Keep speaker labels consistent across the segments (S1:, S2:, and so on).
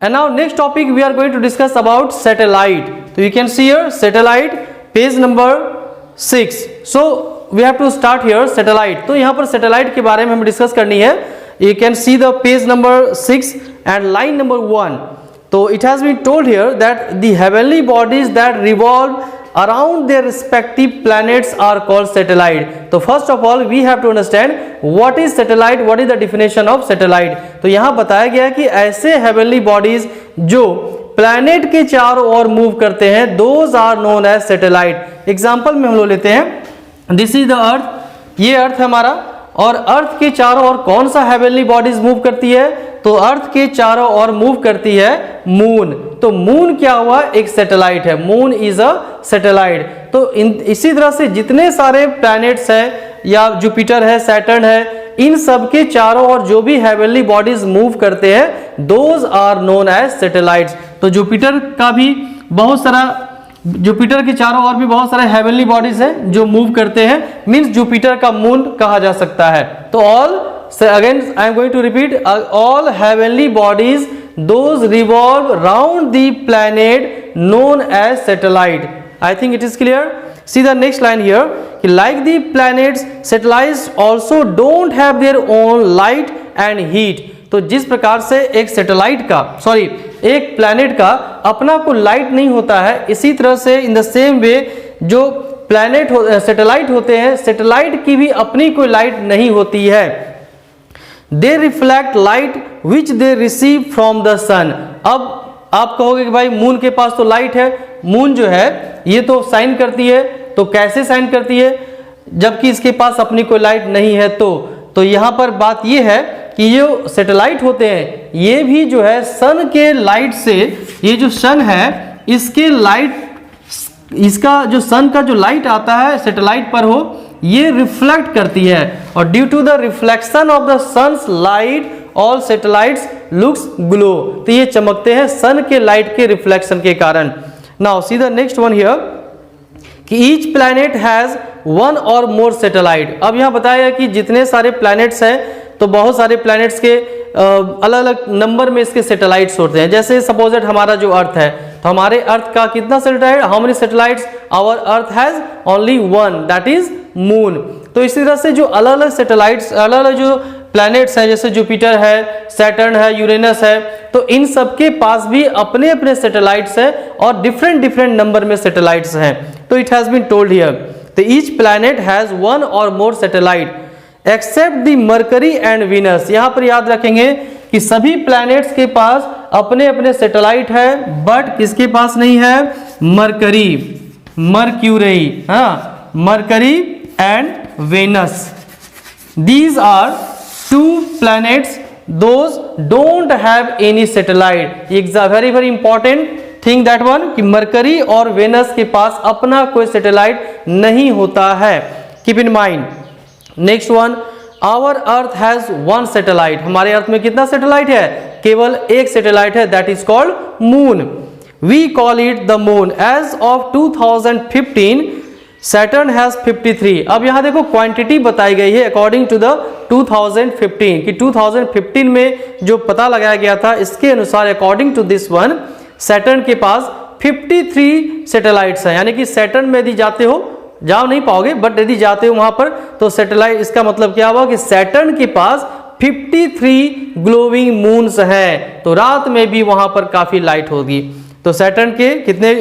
S1: And now next topic we are going to discuss about satellite. So you can see here satellite, page number 6. So we have to start here satellite. तो यहाँ पर satellite के बारे में हमें discuss करनी है. You can see the page number 6 and line number 1. So it has been told here that the heavenly bodies that revolve around their respective planets are called satellite. So first of all we have to understand what is satellite, what is the definition of satellite. तो यहाँ बताया गया कि ऐसे heavenly bodies जो planet के चारों ओर move करते हैं, those are known as satellite. Example में हम लोग लेते हैं, दिस इज द अर्थ, ये अर्थ है हमारा, और अर्थ के चारों ओर कौन सा हेवनली बॉडीज मूव करती है, तो अर्थ के चारों ओर मूव करती है मून. तो मून क्या हुआ, एक सैटेलाइट है, मून इज अ सैटेलाइट. तो इसी तरह से जितने सारे प्लैनेट्स हैं या जुपिटर है, सैटर्न है, इन सब के चारों ओर जो भी हेवनली बॉडीज मूव करते हैं, those are known as satellites. तो जुपिटर का भी बहुत सारा, जुपिटर के चारों ओर भी बहुत सारे हेवनली बॉडीज हैं जो मूव करते हैं, मींस जुपिटर का मून कहा जा सकता है. तो all, again I am going to repeat, all heavenly bodies those revolve round the planet known as satellite. I think it is clear. See the next line here, like the planets, satellites also don't have their own light and heat. तो जिस प्रकार से एक satellite का, sorry, एक planet का अपना कोई लाइट नहीं होता है, इसी तरह से इन द सेम वे जो प्लैनेट सैटेलाइट होते हैं, सैटेलाइट की भी अपनी कोई लाइट नहीं होती है. They reflect light which they receive from the sun. अब आप कहोगे कि भाई मून के पास तो लाइट है, मून जो है ये तो शाइन करती है, तो कैसे शाइन करती है जबकि इसके पास अपनी कोई लाइट नहीं है. तो यहाँ पर बात ये है कि ये सैटेलाइट होते हैं, ये भी जो है सन के लाइट से, ये जो सन है इसके लाइट, इसका जो सन का जो लाइट आता है सैटेलाइट पर हो, ये रिफ्लेक्ट करती है, और due to the reflection of the sun's light all satellites looks glow. तो ये चमकते हैं सन के लाइट के रिफ्लेक्शन के कारण. Now see the next one here कि each planet has one or more satellite. अब यहाँ बताया कि जितने सारे प्लैनेट्स हैं तो बहुत सारे प्लैनेट्स के अलग अलग नंबर में इसके सैटेलाइट्स होते हैं. जैसे सपोज हमारा जो अर्थ है, तो हमारे अर्थ का कितना satellite, how many satellites, our earth has only one, that is moon. तो इसी तरह से जो अलग अलग सैटेलाइट्स, अलग अलग जो प्लैनेट्स हैं, जैसे जुपिटर है, सैटर्न है, यूरेनस है, तो इन सब के पास भी अपने अपने सैटेलाइट्स हैं और डिफरेंट डिफरेंट नंबर में सैटेलाइट्स हैं. तो it has been told here, तो each planet has one or more satellite except the Mercury and Venus. यहाँ पर याद रखेंगे कि सभी प्लैनेट्स के पास अपने अपने सैटेलाइट है, बट किसके पास नहीं है, मरकरी, मर्क्यूरी, हाँ, Mercury and Venus. These are two planets, those don't have any satellite. It's a very very important thing that one, कि मरकरी और वेनस के पास अपना कोई सैटेलाइट नहीं होता है. Keep in mind. Next one, our Earth has one satellite. हमारे अर्थ में कितना सैटेलाइट है, केवल एक सैटेलाइट है, that is called moon. We call it the moon. As of 2015 Saturn has 53. अब यहाँ देखो क्वांटिटी बताई गई है अकॉर्डिंग टू द 2015 कि 2015 में जो पता लगाया गया था, इसके अनुसार according to this one, Saturn के पास 53 सैटेलाइट्स हैं. यानी कि सैटर्न में यदि जाते हो, जा नहीं पाओगे, बट यदि जाते हो वहां पर तो सैटेलाइट, इसका मतलब क्या हुआ कि सैटर्न के पास 53 ग्लोविंग मून्स हैं, तो रात में भी वहां पर काफी लाइट होगी. तो सैटर्न के कितने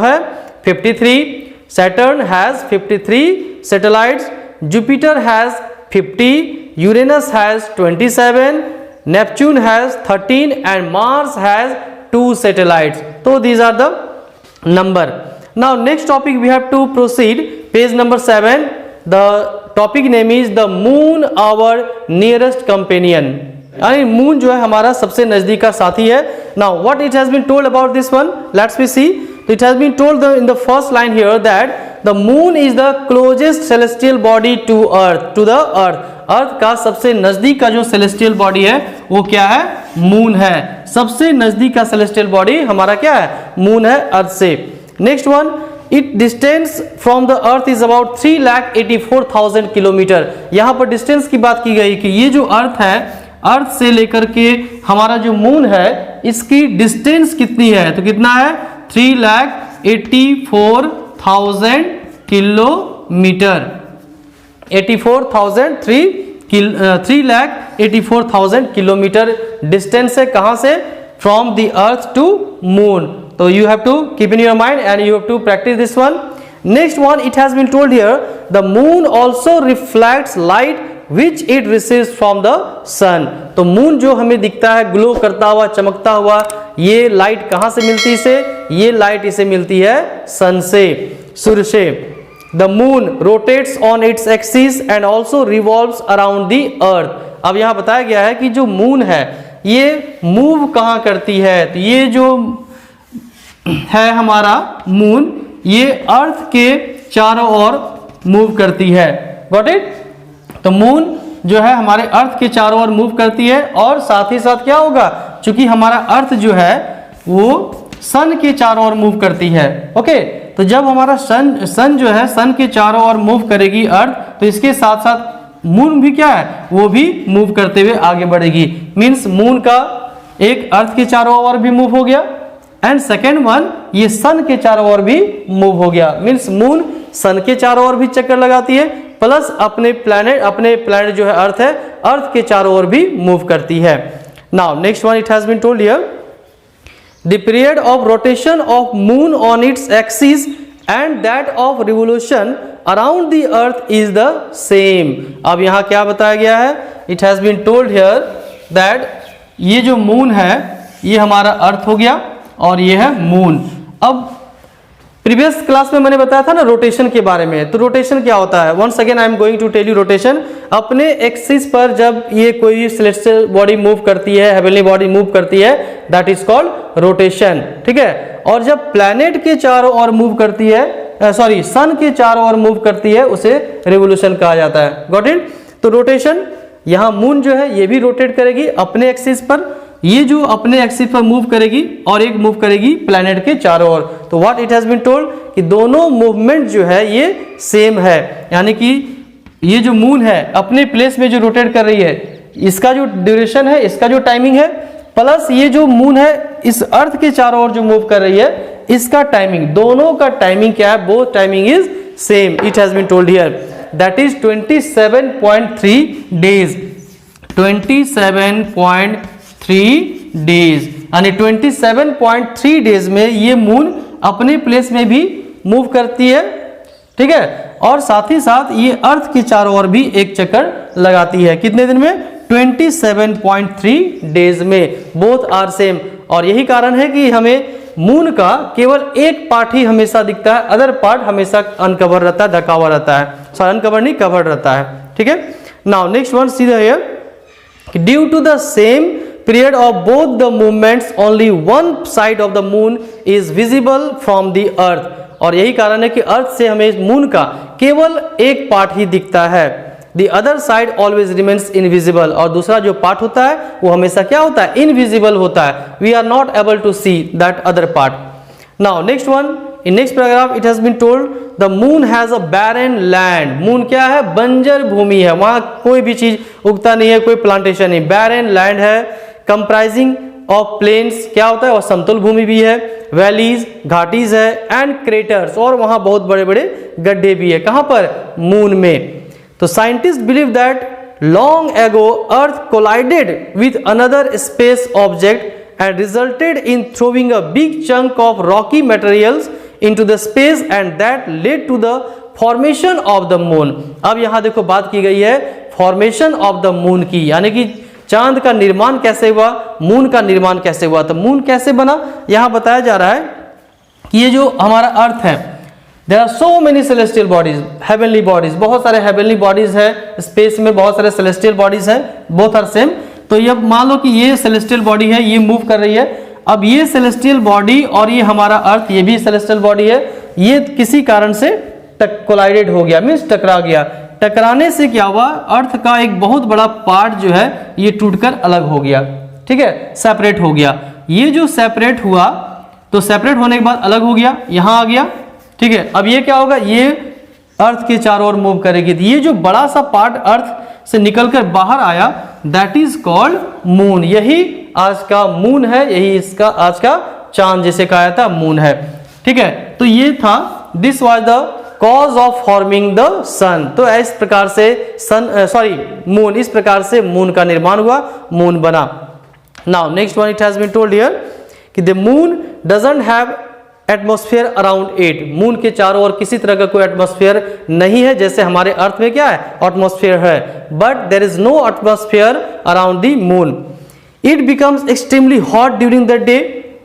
S1: है, 53. Saturn has 53 satellites, Jupiter has 50, Uranus has 27, Neptune has 13 and Mars has 2 satellites. So these are the number. Now next topic we have to proceed, page number 7. The topic name is the moon, our nearest companion. यानी moon जो है हमारा सबसे नजदीक का साथी है. Now what it has been told about this one, let's we see. It has been told in the first line here that the moon is the closest celestial body to earth, to the earth. अर्थ का सबसे नजदीक का जो celestial body है वो क्या है, moon है. सबसे नजदीक का सेलेस्टियल बॉडी हमारा क्या है, मून है अर्थ से. Next one, it distance from the earth is about 3,84,000 kilometre. यहाँ पर डिस्टेंस की बात की गई कि ये जो अर्थ है अर्थ से लेकर के हमारा जो मून है इसकी डिस्टेंस कितनी है, तो कितना है 3,84,000 किलोमीटर। 3,84,000 किलोमीटर डिस्टेंस है कहां से, from the earth to moon. तो you have to keep in your mind and you have to practice this one. Next one, it has been told here the moon also reflects light which it receives from the sun. तो moon जो हमें दिखता है glow करता हुआ, चमकता हुआ, ये लाइट कहां से मिलती है इसे, ये लाइट इसे मिलती है सन से, सूर्य से। The moon rotates on its axis and also revolves around the अर्थ। अब यहां बताया गया है कि जो मून है ये मूव कहां करती है, तो ये जो है हमारा मून ये अर्थ के चारों ओर मूव करती है। Got it. तो मून जो है हमारे अर्थ के चारों ओर मूव करती है और साथ ही साथ क्या होगा, क्योंकि हमारा अर्थ जो है वो सन के चारों ओर मूव करती है। ओके, तो जब हमारा सन जो है सन के चारों ओर मूव करेगी अर्थ, तो इसके साथ साथ मून भी क्या है, वो भी मूव करते हुए आगे बढ़ेगी। मीन्स मून का एक अर्थ के चारों ओर भी मूव हो गया एंड सेकेंड वन ये सन के चारों ओर भी मूव हो गया। मीन्स मून सन के चारों ओर भी चक्कर लगाती है प्लस अपने प्लैनेट जो है अर्थ है, अर्थ के चारों ओर भी मूव करती है। Now next one, it has been told here the period of rotation of moon on its axis and that of revolution around the earth is the same. अब यहां क्या बताया गया है, it has been told here that ये जो moon है ये हमारा अर्थ हो गया और ये है मून। अब प्रीवियस क्लास में मैंने बताया था ना रोटेशन के बारे में, तो रोटेशन क्या होता है, once again I am going to tell you rotation. अपने एक्सिस पर जब ये कोई सेलेस्टियल बॉडी मूव करती है, हेवनली बॉडी मूव करती है, दैट इज कॉल्ड रोटेशन। ठीक है, और जब प्लैनेट के चारों ओर मूव करती है, सन के चारों ओर मूव करती है, उसे रिवोल्यूशन कहा जाता है। Got it. तो रोटेशन, यहां मून जो है ये भी रोटेट करेगी अपने एक्सिस पर, ये जो अपने एक्सिस पर मूव करेगी और एक मूव करेगी प्लैनेट के चारों ओर। तो what it has been told कि दोनों मूवमेंट जो है ये सेम है, यानी कि ये जो मून है अपने प्लेस में जो रोटेट कर रही है, इसका जो ड्यूरेशन है, इसका जो टाइमिंग है, प्लस ये जो मून है इस अर्थ के चारों ओर जो मूव कर रही है, इसका टाइमिंग, दोनों का टाइमिंग क्या है, both timing is same. It has been told here that is 27.3 days. 27.3 days, यानी 27.3 डेज में ये मून अपने प्लेस में भी मूव करती है। ठीक है, और साथ ही साथ ये अर्थ के चारों ओर भी एक चक्कर लगाती है। कितने दिन में, 27.3 डेज में। Both are same. और यही कारण है कि हमें मून का केवल एक पार्ट ही हमेशा दिखता है, अदर पार्ट हमेशा अनकवर रहता है, ढका हुआ रहता है, सॉरी अनकवर नहीं, कवर्ड रहता है। ठीक है, now next one, see here due to the same period of both the movements only one side of the moon is visible from the earth। और यही कारण है कि अर्थ से हमें मून का केवल एक पार्ट ही दिखता है, the other side always remains invisible। और दूसरा जो पार्ट होता है वो हमेशा क्या होता है, इनविजिबल होता है, we are not able to see that other part। now next one, in next paragraph it has been told the moon has a barren land। Moon क्या है, बंजर भूमि है, वहां कोई भी चीज उगता नहीं है, कोई प्लांटेशन नहीं, barren land है। कंप्राइजिंग ऑफ प्लेन्स, क्या होता है, और समतल भूमि भी है, वैलीज, घाटीज है, एंड क्रेटर्स, और वहां बहुत बड़े बड़े गड्ढे भी है। कहां पर, मून में। तो scientist believe that long ago earth collided with another space object and resulted in throwing a big chunk of rocky materials into the space and that led to the formation of the moon. अब यहां देखो बात की गई है formation of the moon की, यानी कि चांद का निर्माण कैसे हुआ, मून का निर्माण कैसे हुआ। तो मून कैसे बना, यहां बताया जा रहा है कि ये जो हमारा अर्थ है, there are so many celestial bodies, heavenly bodies, बहुत सारे हेवनली बॉडीज है, स्पेस में बहुत सारे सेलेस्टियल बॉडीज है, बोथ आर सेम। तो ये मान लो कि ये सेलेस्टियल बॉडी है, ये मूव कर रही है। अब ये सेलेस्टियल बॉडी और ये हमारा अर्थ, ये भी सेलेस्टियल बॉडी है, ये किसी कारण से कोलाइडेड हो गया, मीन्स टकरा गया। टकराने से क्या हुआ, अर्थ का एक बहुत बड़ा पार्ट जो है ये टूटकर अलग हो गया। ठीक है, सेपरेट हो गया। ये जो सेपरेट हुआ, तो सेपरेट होने के बाद अलग हो गया, यहां आ गया। ठीक है, अब ये क्या होगा, ये अर्थ के चारों ओर मूव करेगी। ये जो बड़ा सा पार्ट अर्थ से निकलकर बाहर आया, दैट इज कॉल्ड मून। यही आज का मून है, यही इसका आज का चांद जिसे कहा जाता है मून है। ठीक है, तो ये था this was the cause of forming the sun. तो इस प्रकार से मून, इस प्रकार से मून का निर्माण हुआ, मून बना। Now next one, it has been told here कि the moon doesn't have atmosphere around it. Moon के चारों ओर किसी तरह का कोई एटमॉस्फेयर नहीं है, जैसे हमारे अर्थ में क्या है, एटमॉस्फेयर है, but there is no atmosphere around the moon. It becomes extremely hot during the day,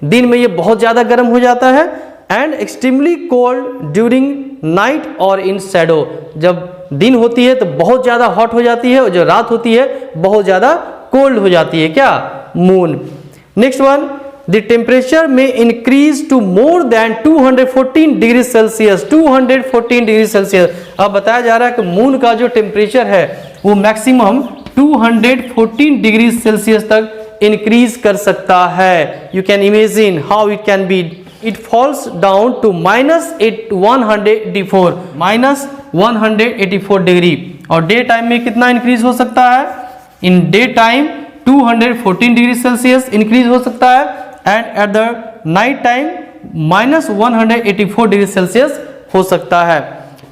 S1: दिन में ये बहुत ज्यादा गर्म हो जाता है, and extremely cold during night और इन शैडो। जब दिन होती है तो बहुत ज्यादा हॉट हो जाती है, और जो रात होती है बहुत ज्यादा कोल्ड हो जाती है, क्या, moon. Next one, the temperature में increase to more than 214 degree Celsius. 214 degree Celsius. अब बताया जा रहा है कि मून का जो टेम्परेचर है वो मैक्सिमम 214 डिग्री सेल्सियस तक इंक्रीज कर सकता है। You can imagine how it can be. It falls down to -184 degree. और डे टाइम में कितना इंक्रीज हो सकता है, in day time 214 degree Celsius increase हो सकता है, and at the night time -184 degree Celsius हो सकता है।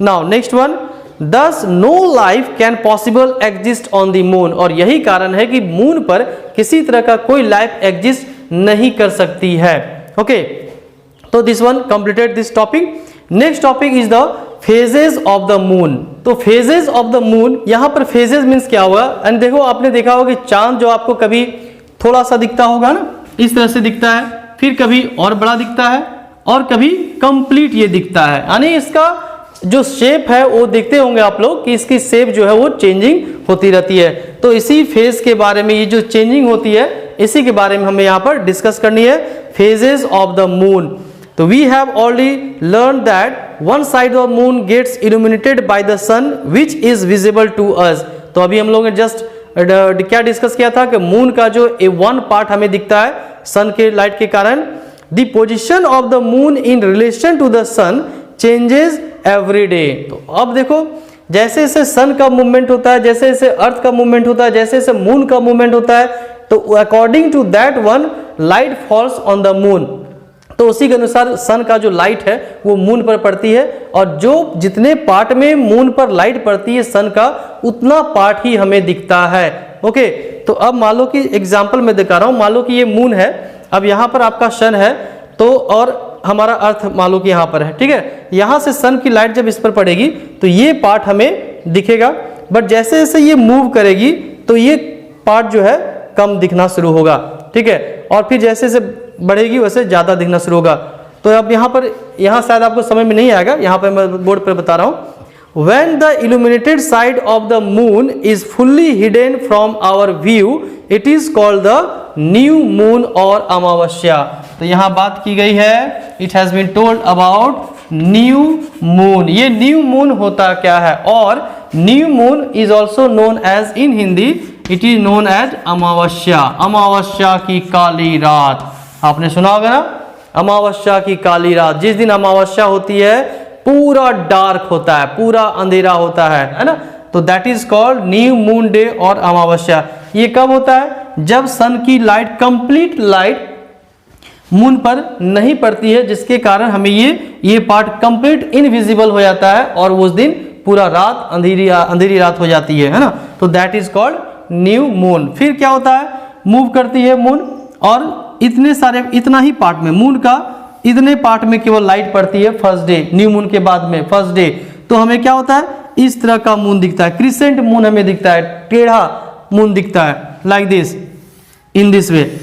S1: Now next one, Thus no life can possible exist on the moon। और यही कारण है कि मून पर किसी तरह का कोई लाइफ एग्जिस्ट नहीं कर सकती है। ओके, तो this one completed this topic. Next topic is the phases of the moon. तो फेजेस ऑफ द मून, यहां पर फेजेस मीन्स क्या होगा, एंड देखो आपने देखा होगा कि चांद जो आपको कभी थोड़ा सा दिखता होगा ना, इस तरह से दिखता है, फिर कभी और बड़ा दिखता है, और कभी कंप्लीट ये दिखता है, यानी इसका जो शेप है वो देखते होंगे आप लोग कि इसकी शेप जो है वो चेंजिंग होती रहती है। तो इसी फेज के बारे में, ये जो चेंजिंग होती है इसी के बारे में हमें यहाँ पर डिस्कस करनी है, फेजेस ऑफ द मून। तो we have already learn that one side of moon gets illuminated by the sun which is visible to us. तो अभी हम लोग ने जस्ट क्या डिस्कस किया था कि मून का जो वन पार्ट हमें दिखता है सन के लाइट के कारण। The position of the moon in relation to the sun changes every day. तो अब देखो जैसे जैसे सन का मूवमेंट होता है, जैसे जैसे अर्थ का मूवमेंट होता है, जैसे जैसे मून का मूवमेंट होता है, तो according to that one light falls on the moon. तो उसी के अनुसार सन का जो लाइट है वो मून पर पड़ती है, और जो जितने पार्ट में मून पर लाइट पड़ती है सन का, उतना पार्ट ही हमें दिखता है। ओके, तो अब मान लो कि एग्जाम्पल मैं दिखा रहा हूं, मान लो कि ये मून है, अब यहाँ पर आपका सन है, तो और हमारा अर्थ मान लो कि यहाँ पर है, ठीक है। यहाँ से सन की लाइट जब इस पर पड़ेगी तो ये पार्ट हमें दिखेगा, बट जैसे जैसे ये मूव करेगी तो ये पार्ट जो है कम दिखना शुरू होगा, ठीक है, और फिर जैसे जैसे बढ़ेगी वैसे ज़्यादा दिखना शुरू होगा। तो अब यहाँ शायद आपको समझ में नहीं आएगा, यहाँ पर मैं बोर्ड पर बता रहा हूँ। When the illuminated side of the moon is fully hidden from our view, it is called the new moon और अमावस्या। तो यहाँ बात की गई है, it has been told about new moon। ये new moon होता क्या है, और new moon is also known as in Hindi it is known as अमावस्या। अमावस्या की काली रात, आपने सुना होगा ना, अमावस्या की काली रात। जिस दिन अमावस्या होती है पूरा डार्क होता है, पूरा अंधेरा होता है ना, तो that is called new moon day और अमावस्या। ये कब होता है, जब सन की लाइट, कंप्लीट लाइट मून पर नहीं पड़ती है, जिसके कारण हमें ये पार्ट कंप्लीट इनविजिबल हो जाता है, और उस दिन पूरा रात अंधेरी रात हो जाती है ना, तो that is called new moon. फिर क्या होता है, मूव करती है मून, और इतना ही पार्ट में, मून का इतने पार्ट में केवल लाइट पड़ती है फर्स्ट डे, न्यू मून के बाद में फर्स्ट डे, तो हमें क्या होता है, इस तरह का मून दिखता है, क्रिसेंट मून हमें दिखता है, टेढ़ा मून दिखता है, like this, in this way.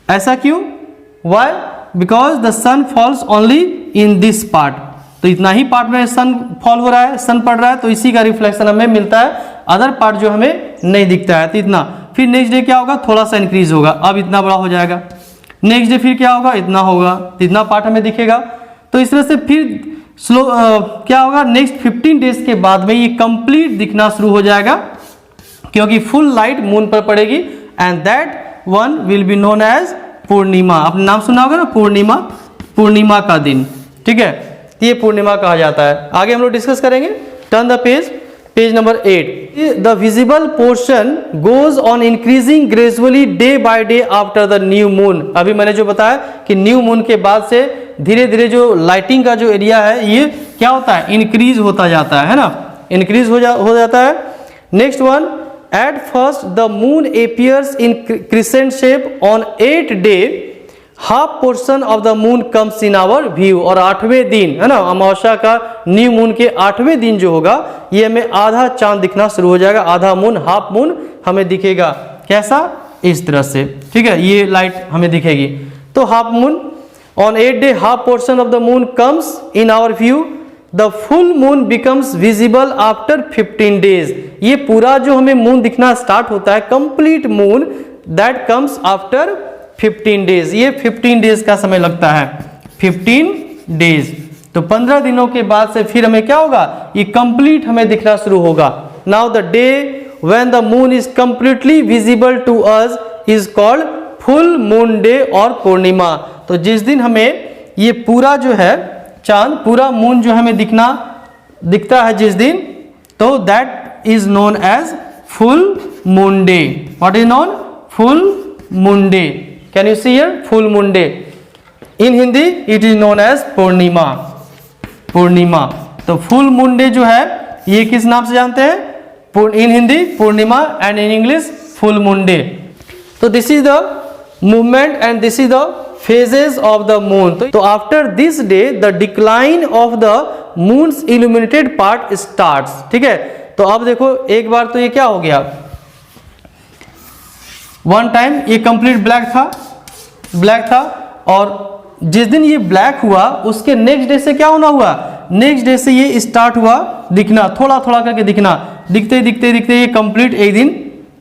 S1: ऐसा क्यों, why, because the sun falls only in this part. तो इतना ही पार्ट में सन फॉल हो रहा है, सन पड़ रहा है, तो इसी का रिफ्लेक्शन हमें मिलता है, अदर पार्ट जो हमें नहीं दिखता है, तो इतना। फिर नेक्स्ट डे क्या होगा, थोड़ा सा इंक्रीज होगा, अब इतना बड़ा हो जाएगा। नेक्स्ट डे फिर क्या होगा, इतना होगा, इतना पार्ट हमें दिखेगा। तो इस तरह से फिर स्लो क्या होगा, नेक्स्ट 15 डेज के बाद में ये कंप्लीट दिखना शुरू हो जाएगा, क्योंकि फुल लाइट मून पर पड़ेगी, and that one will be known as Purnima. आपने नाम सुना होगा ना, पूर्णिमा, पूर्णिमा का दिन, ठीक है, ये पूर्णिमा कहा जाता है। आगे हम लोग डिस्कस करेंगे। Turn the page, page number 8, the visible portion goes on increasing gradually day by day after the new moon. अभी मैंने जो बताया कि न्यू मून के बाद से धीरे धीरे जो लाइटिंग का जो एरिया है ये क्या होता है, इंक्रीज होता जाता है ना, इंक्रीज हो जाता है। Next one, at first the moon appears in crescent shape on 8th day, half portion of the moon comes in our view. और 8वें दिन है ना, अमावस्या का न्यू मून के 8वें दिन जो होगा ये हमें आधा चांद दिखना शुरू हो जाएगा, आधा मून, हाफ मून हमें दिखेगा। कैसा, इस तरह से, ठीक है, ये लाइट हमें दिखेगी। तो half moon on 8th day half portion of the moon comes in our view, the full moon becomes visible after 15 days. ये पूरा जो हमें मून दिखना स्टार्ट होता है, complete moon, that comes after 15 days. ये 15 डेज का समय लगता है, 15 डेज। तो 15 दिनों के बाद से फिर हमें क्या होगा, ये कंप्लीट हमें दिखना शुरू होगा। Now the day when the moon is completely visible to us is called full moon day और पूर्णिमा। तो जिस दिन हमें ये पूरा जो है चांद, पूरा मून जो हमें दिखता है जिस दिन, तो that is known as full moon day. What is known, full moon day. Can you see here, full moon day. In Hindi it is known as Purnima, Purnima. तो फुल मून डे जो है ये किस नाम से जानते हैं, in Hindi Purnima and in English full moon day. तो this is the movement and this is the phases of the moon। तो after this day the decline of the moon's illuminated part starts। ठीक है, तो अब देखो एक बार तो ये क्या हो गया, वन टाइम ये कंप्लीट ब्लैक था, और जिस दिन ये ब्लैक हुआ उसके नेक्स्ट डे से क्या होना हुआ, नेक्स्ट डे से ये स्टार्ट हुआ दिखना, थोड़ा थोड़ा करके दिखना, दिखते ये कंप्लीट एक दिन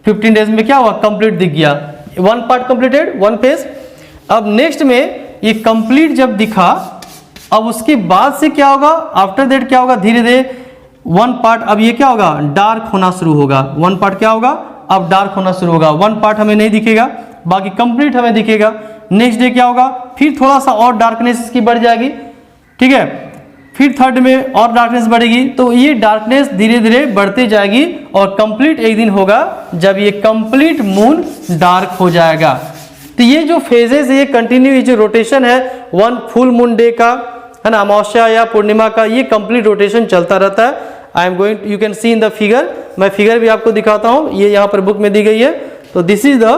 S1: 15 डेज में क्या हुआ, कंप्लीट दिख गया, one part completed, one phase. अब नेक्स्ट में ये कंप्लीट जब दिखा, अब उसके बाद से क्या होगा, आफ्टर दैट क्या होगा, धीरे धीरे वन पार्ट अब ये क्या होगा, डार्क होना शुरू होगा। वन पार्ट क्या होगा, अब डार्क होना शुरू होगा, वन पार्ट हमें नहीं दिखेगा, बाकी कंप्लीट हमें दिखेगा। नेक्स्ट डे क्या होगा, फिर थोड़ा सा और डार्कनेस इसकी बढ़ जाएगी, ठीक है, फिर थर्ड में और डार्कनेस बढ़ेगी। तो ये डार्कनेस धीरे धीरे बढ़ती जाएगी और कंप्लीट एक दिन होगा जब ये कंप्लीट मून डार्क हो जाएगा। तो ये जो फेजेस है, ये कंटिन्यू, ये जो रोटेशन है वन फुल मून डे का है ना, अमावस्या या पूर्णिमा का, ये कंप्लीट रोटेशन चलता रहता है। आई am going, you can see in the figure, मैं फिगर भी आपको दिखाता हूँ, ये यहाँ पर बुक में दी गई है। तो दिस इज द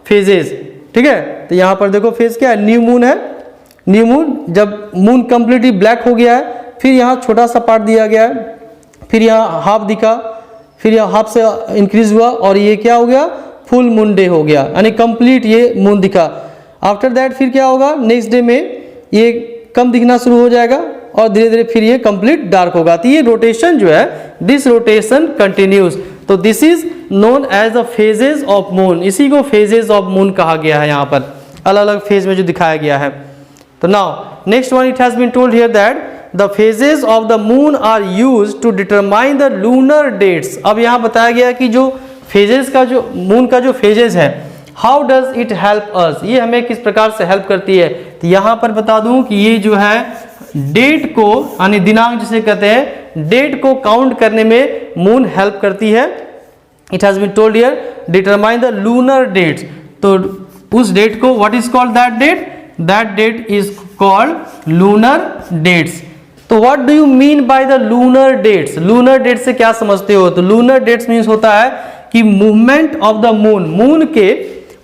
S1: फेजेस, ठीक है। तो यहाँ पर देखो फेज क्या है, न्यू मून है, न्यू मून, जब मून कंप्लीटली ब्लैक हो गया है, फिर यहाँ छोटा सा पार्ट दिया गया है, फिर यहाँ हाफ दिखा, फिर यहाँ हाफ से इंक्रीज हुआ और ये क्या हो गया, फुल मून डे हो गया, यानी कंप्लीट ये मून दिखा। आफ्टर दैट फिर क्या होगा, नेक्स्ट डे में ये कम दिखना शुरू हो जाएगा और धीरे धीरे फिर ये कंप्लीट डार्क होगा। तो ये रोटेशन जो है, दिस रोटेशन कंटिन्यूज। तो this is known as the phases of moon, इसी को फेजेस ऑफ मून कहा गया है, यहाँ पर अलग अलग फेज में जो दिखाया गया है। तो now next one, it has been told here that the phases of the moon are used to determine the lunar dates. अब यहाँ बताया गया कि जो फेजेस का, जो मून का जो फेजेस है, how does it help us, ये हमें किस प्रकार से हेल्प करती है। तो यहाँ पर बता दूं कि ये जो है डेट को, यानी दिनांक जिसे कहते हैं, डेट को काउंट करने में मून हेल्प करती है। It has been told here determine the lunar dates. तो उस डेट को, what is called that date, that date is called lunar dates. तो what do you mean by the lunar dates, lunar date से क्या समझते हो। तो lunar dates means होता है कि movement of the moon,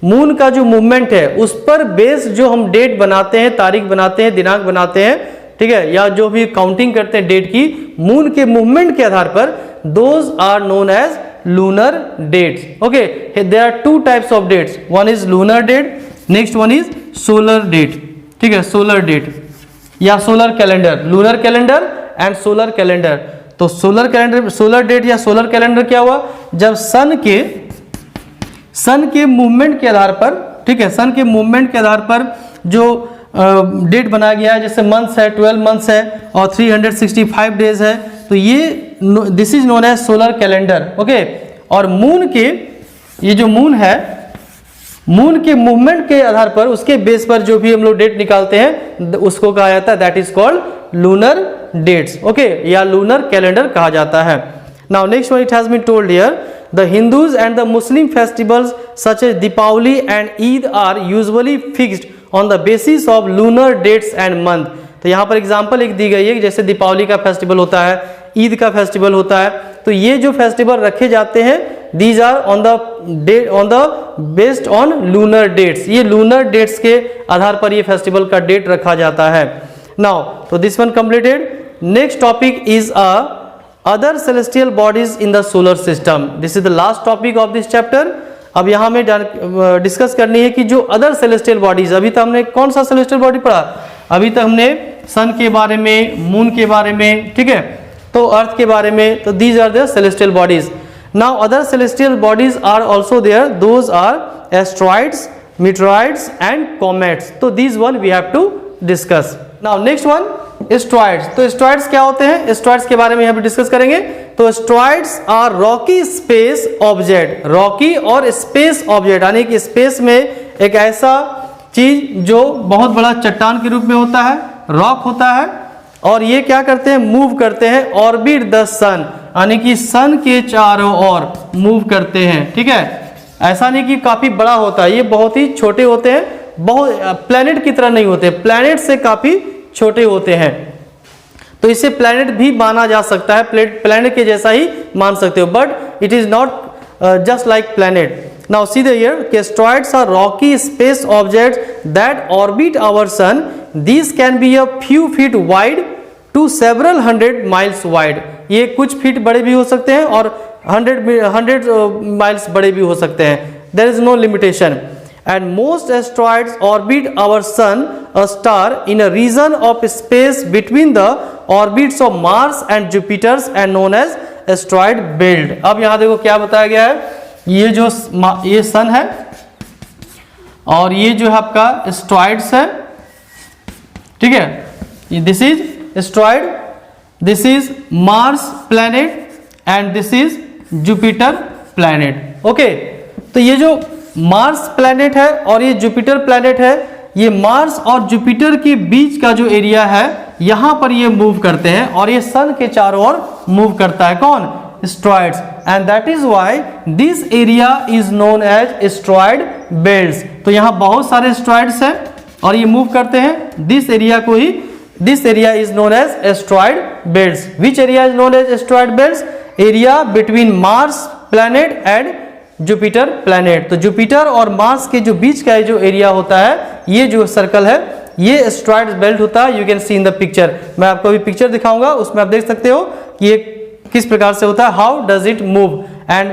S1: moon का जो मूवमेंट है उस पर बेस जो हम डेट बनाते हैं, तारीख बनाते हैं, दिनांक बनाते हैं, ठीक है, या जो भी काउंटिंग करते हैं डेट की, मून के मूवमेंट के आधार पर, those are known as lunar dates. Okay, there are two types of dates, one is lunar date, next one is solar date, ठीक है, सोलर डेट या solar calendar, lunar calendar and solar calendar. तो solar calendar, solar date या solar calendar क्या हुआ, जब सन के movement के आधार पर, ठीक है, सन के मूवमेंट के आधार पर जो डेट बनाया गया है, जैसे मंथ्स है, 12 मंथ्स है और 365 डेज है, तो ये this is known as solar calendar. Okay, और मून के, ये जो मून है, मून के मूवमेंट के आधार पर, उसके बेस पर जो भी हम लोग डेट निकालते हैं उसको कहा जाता है, that is called lunar dates. Okay, या लूनर कैलेंडर कहा जाता है। Now next one, it has been told here, the Hindus and the Muslim festivals such as Deepavali and Eid are usually fixed on the basis of lunar dates and month. तो यहाँ पर example एक दी गई है, जैसे दीपावली का festival होता है, ईद का फेस्टिवल होता है, तो ये जो फेस्टिवल रखे जाते हैं, these are on the based on lunar dates, ये लूनर डेट्स के आधार पर ये फेस्टिवल का डेट रखा जाता है. नाउ तो this one completed. Next topic is other celestial bodies in the solar system. This is the last topic of this chapter. अब यहाँ में डिस्कस करनी है कि जो अदर सेलेस्टियल बॉडीज, अभी तक हमने कौन सा सेलेस्टियल बॉडी पढ़ा, अभी तक हमने सन के बारे में, मून के बारे में, ठीक है, तो अर्थ के बारे में, तो these are the celestial bodies. Now other celestial bodies are also there, those are asteroids, meteoroids and comets. तो these one we have to discuss. Now next one, asteroids. तो एस्ट्रॉइड्स क्या होते हैं, एस्ट्रॉइड्स के बारे में यहाँ पे डिस्कस करेंगे. तो asteroids are rocky space object, rocky और स्पेस ऑब्जेक्ट, यानी कि स्पेस में एक ऐसा चीज जो बहुत बड़ा चट्टान के रूप में होता है, रॉक होता है, और ये क्या करते हैं, मूव करते हैं, ऑर्बिट द सन, यानी कि सन के चारों ओर मूव करते हैं. ठीक है, ऐसा नहीं कि काफी बड़ा होता है, ये बहुत ही छोटे होते हैं, बहुत प्लेनेट की तरह नहीं होते, प्लेनेट से काफी छोटे होते हैं. तो इसे प्लेनेट भी माना जा सकता है, प्लेनेट के जैसा ही मान सकते हो, but it is not just like planet. Now see the here, asteroids are rocky space objects that orbit our sun. These can be a few feet wide to several hundred miles wide. ये कुछ feet बड़े भी हो सकते हैं और 100 miles बड़े भी हो सकते हैं. There is no limitation. And most asteroids orbit our sun, a star, in a region of space between the orbits of Mars and Jupiter and known as asteroid belt. अब यहाँ देखो क्या बताया गया है, ये सन है और ये जो है आपका एस्ट्रॉइड्स है. ठीक है, this is asteroid, this is Mars planet and this is Jupiter planet. Okay, तो ये जो मार्स प्लैनेट है और ये जुपिटर प्लैनेट है, ये मार्स और जुपिटर के बीच का जो एरिया है, यहां पर ये मूव करते हैं और ये सन के चारों ओर मूव करता है. कौन, asteroids. And that is why this area is known as asteroid belts. तो यहाँ बहुत सारे एस्ट्रॉइड्स हैं और ये मूव करते हैं, दिस एरिया को ही, this area is known as asteroid belts. Which area is known as asteroid belts, area between Mars planet and Jupiter planet. तो जुपिटर और मार्स के जो बीच का जो एरिया होता है, ये जो सर्कल है, ये एस्ट्रॉइड बेल्ट होता है. You can see in the picture, मैं आपको अभी पिक्चर दिखाऊंगा, उसमें आप देख सकते हो कि ये किस प्रकार से होता है, how does it move, and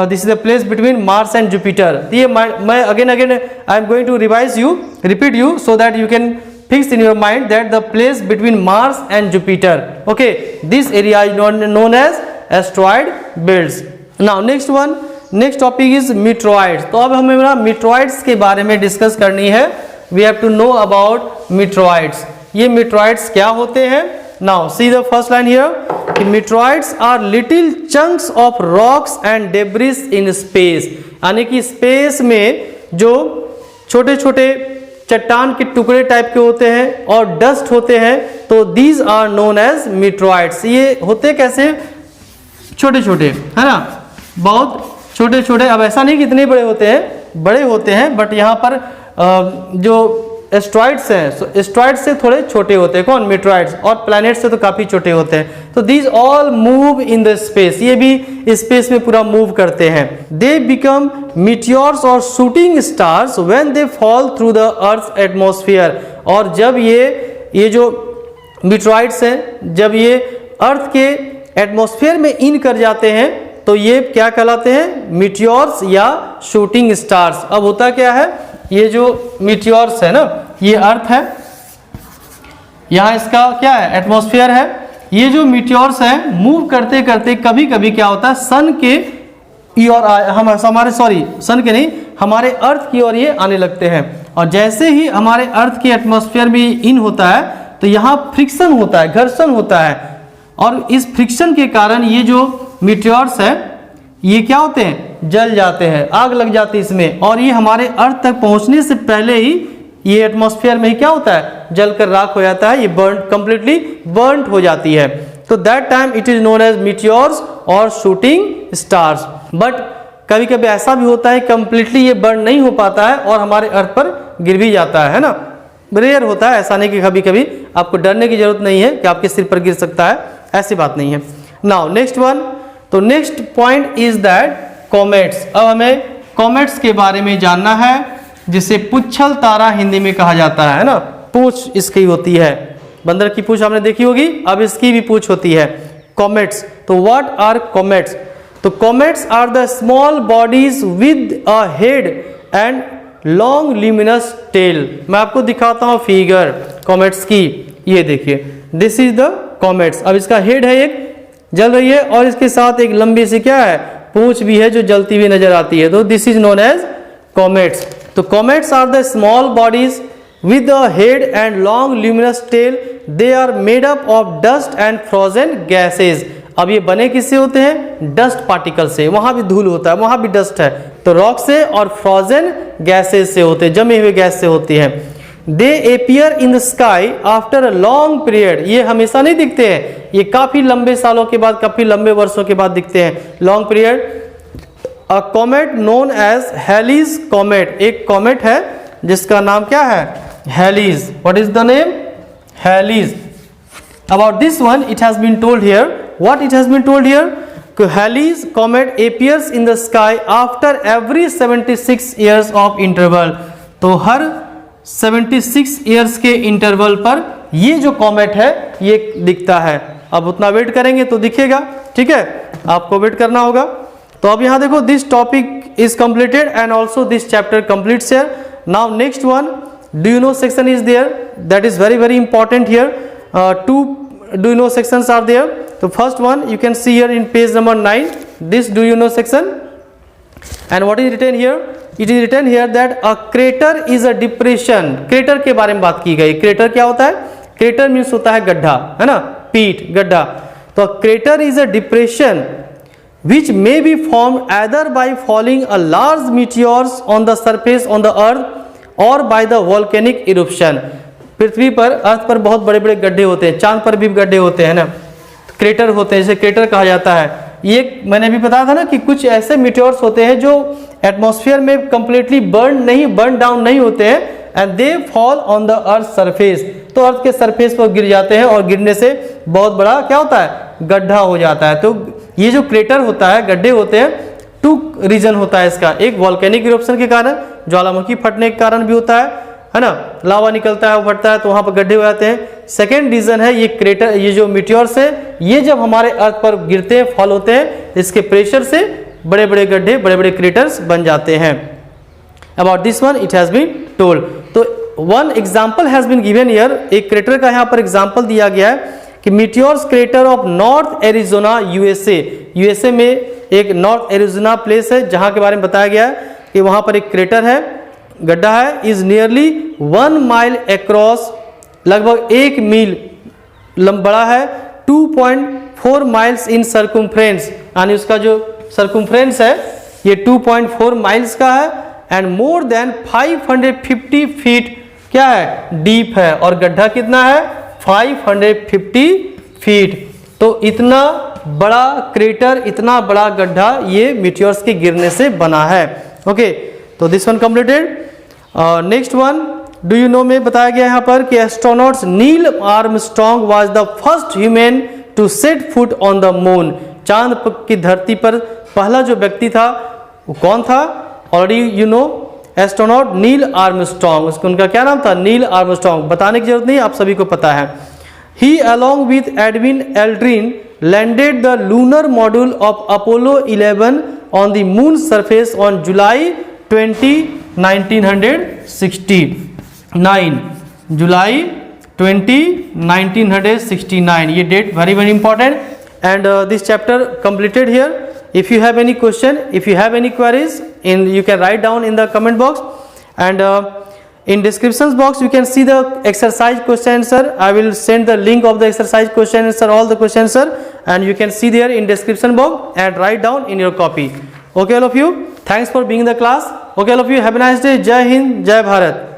S1: this is the place between Mars and Jupiter. ये मैं again I am going to repeat you so that you can fix in your mind that the place between Mars and Jupiter. Okay, this area is known as asteroid belts. Now next one, next topic is meteoroids. तो अब हमें मीटरॉइड्स के बारे में discuss करनी है. We have to know about meteoroids. ये meteoroids क्या होते हैं. Now see the first line here, meteoroids are little chunks of rocks and debris in space, यानी कि स्पेस में जो छोटे छोटे चट्टान के टुकड़े टाइप के होते हैं और डस्ट होते हैं, तो दीज आर नोन एज मीटरॉइड्स. ये होते कैसे, छोटे छोटे, है ना, बहुत छोटे छोटे. अब ऐसा नहीं कि इतने बड़े होते हैं, बड़े होते हैं, बट यहाँ पर जो एस्ट्रॉइड्स हैं, एस्ट्रॉइड्स से थोड़े छोटे होते हैं. कौन, मीटरॉइड्स. और प्लैनेट से तो काफी छोटे होते हैं. तो these all move in the space, ये भी स्पेस में पूरा मूव करते हैं. दे बिकम मीटियोर्स और shooting stars when they fall through the earth atmosphere. और जब ये जो मीटरॉइड्स हैं, जब ये अर्थ के एटमॉस्फेयर में इन कर जाते हैं, तो ये क्या कहलाते हैं, मीटियोर्स या शूटिंग स्टार्स. अब होता क्या है, ये जो मीटियोर्स है ना, ये अर्थ है, यहाँ इसका क्या है, एटमॉस्फेयर है. ये जो मीटियोर्स है, मूव करते करते कभी कभी क्या होता है, सन के ओर सन के नहीं, हमारे अर्थ की ओर ये आने लगते हैं. और जैसे ही हमारे अर्थ के एटमॉस्फेयर में इन होता है, तो यहाँ फ्रिक्शन होता है, घर्षण होता है, और इस फ्रिक्शन के कारण ये जो मीटियोर्स है, ये क्या होते हैं, जल जाते हैं, आग लग जाती है इसमें. और ये हमारे अर्थ तक पहुंचने से पहले ही ये एटमॉस्फेयर में ही क्या होता है, जलकर राख हो जाता है, ये कंप्लीटली बर्न्ड हो जाती है. तो that time it is known as meteors और शूटिंग स्टार्स। बट कभी कभी ऐसा भी होता है कंप्लीटली ये बर्न नहीं हो पाता है और हमारे अर्थ पर गिर भी जाता है ना, रेयर होता है, ऐसा नहीं कि कभी कभी आपको डरने की जरूरत नहीं है कि आपके सिर पर गिर सकता है, ऐसी बात नहीं है। नाउ नेक्स्ट वन, तो next point is that comets. अब हमें कॉमेट्स के बारे में जानना है, जिसे पुच्छल तारा हिंदी में कहा जाता है ना, पूंछ इसकी होती है, बंदर की पूंछ आपने देखी होगी, अब इसकी भी पूंछ होती है, कॉमेट्स। तो व्हाट आर कॉमेट्स? तो comets are the small bodies with a head and long luminous tail. मैं आपको दिखाता हूं फिगर कॉमेट्स की, ये देखिए, दिस इज द कॉमेट्स। अब इसका हेड है, एक जल रही है, और इसके साथ एक लंबी सी क्या है, पूंछ भी है जो जलती हुई नजर आती है, तो this is known as comets. तो comets are the small bodies with a head and long luminous tail. They are made up of dust and frozen gases. अब ये बने किससे होते हैं? डस्ट पार्टिकल से, वहां भी धूल होता है, वहां भी डस्ट है, तो रॉक से और फ्रोजन गैसेस से होते हैं, जमे हुए गैस से होती है। They appear in the sky after a long period. ये हमेशा नहीं दिखते हैं, ये काफी लंबे सालों के बाद, काफी लंबे वर्षों के बाद दिखते हैं, long period. A comet known as Halley's comet, एक कॉमेट है जिसका नाम क्या है? Halley's. What is the name? Halley's. About this one, it has been told here. What it has been told here? Halley's comet appears in the sky after every 76 years of interval. तो हर 76 years के interval पर ये जो comet है ये दिखता है। अब उतना वेट करेंगे तो दिखेगा, ठीक है, आपको वेट करना होगा। तो अब यहाँ देखो, this topic is completed and also this chapter completes here. Now next one, do you know section is there, that is very very important here. Two do you know sections are there. The first one you can see here in page number 9, this do you know section, and what is written here? It is written here that a crater is a depression. crater के बारे में बात की गई। crater क्या होता है? crater means होता है गड्ढा, है ना, पीठ, गड्ढा। तो crater is a depression which may be formed either by falling a large meteors on the surface on the earth और बाय द वॉल्केनिक इरुप्शन। पृथ्वी पर, अर्थ पर बहुत बड़े बड़े गड्ढे होते हैं, चांद पर भी गड्ढे होते हैं ना, क्रेटर होते हैं, जिसे क्रेटर कहा जाता है। ये मैंने भी बताया था ना कि कुछ ऐसे मीटियोर्स होते हैं जो एटमॉस्फेयर में कंप्लीटली बर्न डाउन नहीं होते हैं, and they fall on the earth surface, तो अर्थ के सरफेस पर गिर जाते हैं और गिरने से बहुत बड़ा क्या होता है, गड्ढा हो जाता है। तो ये जो क्रेटर होता है, गड्ढे होते हैं, टू रीजन होता है इसका। एक वॉल्केनिक इरप्शन के कारण, ज्वालामुखी फटने के कारण भी होता है ना, लावा निकलता है, वो फटता है तो वहां पर गड्ढे हो जाते हैं। सेकेंड रीजन है ये क्रेटर, ये जो मीटियोर्स है, ये जब हमारे अर्थ पर गिरते हैं, फॉल होते हैं, इसके प्रेशर से बड़े बड़े गड्ढे, बड़े बड़े क्रेटर्स बन जाते हैं। About this one it has been told. तो one example has been given here, एक क्रेटर का यहाँ पर एग्जाम्पल दिया गया है कि meteors crater of north Arizona USA. USA में एक नॉर्थ एरिजोना प्लेस है जहां के बारे में बताया गया है कि वहां पर एक क्रेटर है, गड्ढा है, इज नियरली 1 माइल अक्रॉस, लगभग 1 मील बड़ा है, 2.4 माइल्स इन सर्कमफ्रेंस, यानी उसका जो सर्कमफ्रेंस है ये 2.4 माइल्स का है, एंड मोर देन 550 फीट क्या है, डीप है, और गड्ढा कितना है, 550 फीट। तो इतना बड़ा क्रेटर, इतना बड़ा गड्ढा ये मीटियोर्स के गिरने से बना है। ओके, तो this one completed. Next one, do you know में बताया गया यहाँ पर कि astronauts Neil Armstrong was the first human to set foot on the moon. चांद की धरती पर पहला जो व्यक्ति था वो कौन था? Already you know, astronaut Neil Armstrong, उनका क्या नाम था? नील आर्मस्ट्रॉन्ग, बताने की जरूरत नहीं, आप सभी को पता है। He along with Edwin Aldrin landed the lunar module of Apollo 11 on the moon's surface on July 20, 1969. July 20, 1969. ये date very very important, and this chapter completed here. If you have any question, if you have any queries, you can write down in the comment box, and in description box you can see the exercise question answer. I will send the link of the exercise question answer, all the question answer, and you can see there in description box and write down in your copy. Okay all of you, thanks for being in the class. Okay all of you, have a nice day. Jai Hind, Jai Bharat.